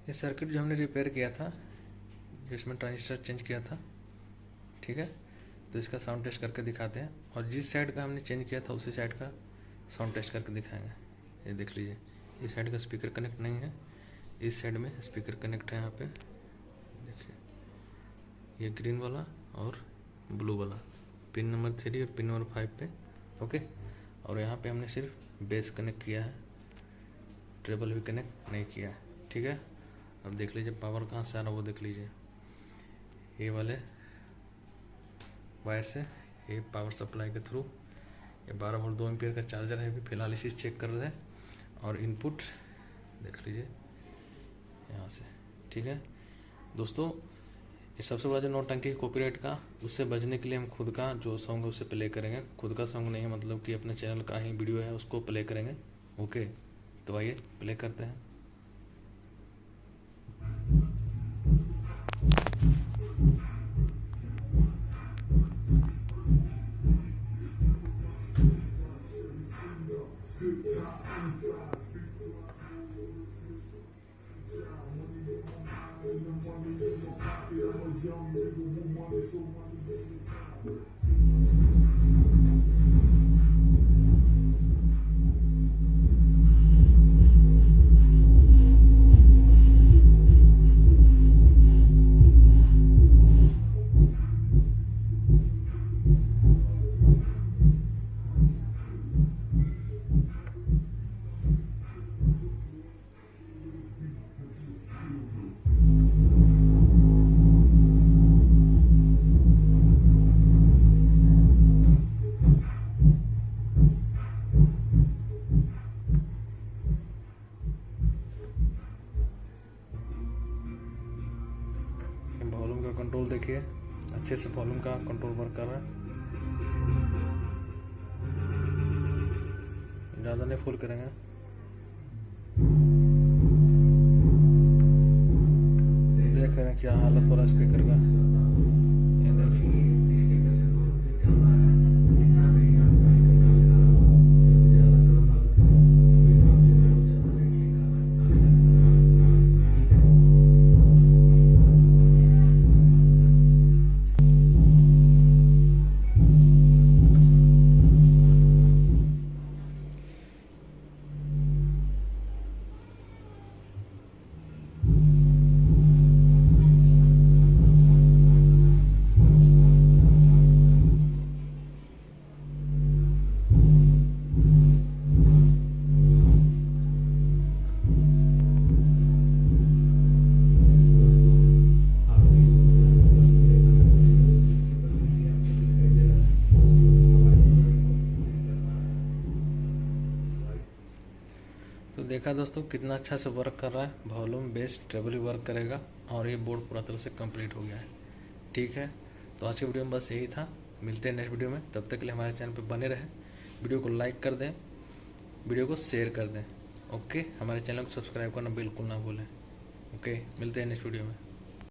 ये सर्किट जो हमने रिपेयर किया था, जिसमें ट्रांजिस्टर चेंज किया था, ठीक है। तो इसका साउंड टेस्ट करके दिखाते हैं, और जिस साइड का हमने चेंज किया था उसी साइड का साउंड टेस्ट करके दिखाएंगे। ये देख लीजिए, इस साइड का स्पीकर कनेक्ट नहीं है, इस साइड में स्पीकर कनेक्ट है। यहाँ पे देखिए, ये ग्रीन वाला और ब्लू वाला, पिन नंबर 3 और पिन नंबर 5 पे, ओके। और यहाँ पे हमने सिर्फ बेस कनेक्ट किया है, ट्रेबल भी कनेक्ट नहीं किया है, ठीक है। अब देख लीजिए पावर कहाँ से आ रहा है वो देख लीजिए, ये वाले वायर से, ये पावर सप्लाई के थ्रू। ये 12 वोल्ट 2 एम्पियर का चार्जर है, अभी फिलहाल इसी चेक कर रहे हैं। और इनपुट देख लीजिए यहाँ से, ठीक है दोस्तों। ये सबसे बड़ा जो नौटंकी है कॉपीराइट का, उससे बचने के लिए हम खुद का जो सॉन्ग है उससे प्ले करेंगे। खुद का सॉन्ग नहीं है, मतलब कि अपने चैनल का ही वीडियो है उसको प्ले करेंगे, ओके। तो आइए प्ले करते हैं। वॉल्यूम का कंट्रोल देखिए, अच्छे से वॉल्यूम का कंट्रोल वर्क कर रहा है। ज़्यादा नहीं फुल करेंगे। देख रहे हैं क्या हालत हो रहा है स्पीकर का, ये देखिए। तो देखा दोस्तों कितना अच्छा से वर्क कर रहा है, वॉल्यूम बेस ट्रेबल भी वर्क करेगा, और ये बोर्ड पूरा तरह से कंप्लीट हो गया है, ठीक है। तो आज की वीडियो में बस यही था, मिलते हैं नेक्स्ट वीडियो में। तब तक के लिए हमारे चैनल पर बने रहें, वीडियो को लाइक कर दें, वीडियो को शेयर कर दें, ओके। हमारे चैनल को सब्सक्राइब करना बिल्कुल ना भूलें, ओके। मिलते हैं नेक्स्ट वीडियो में।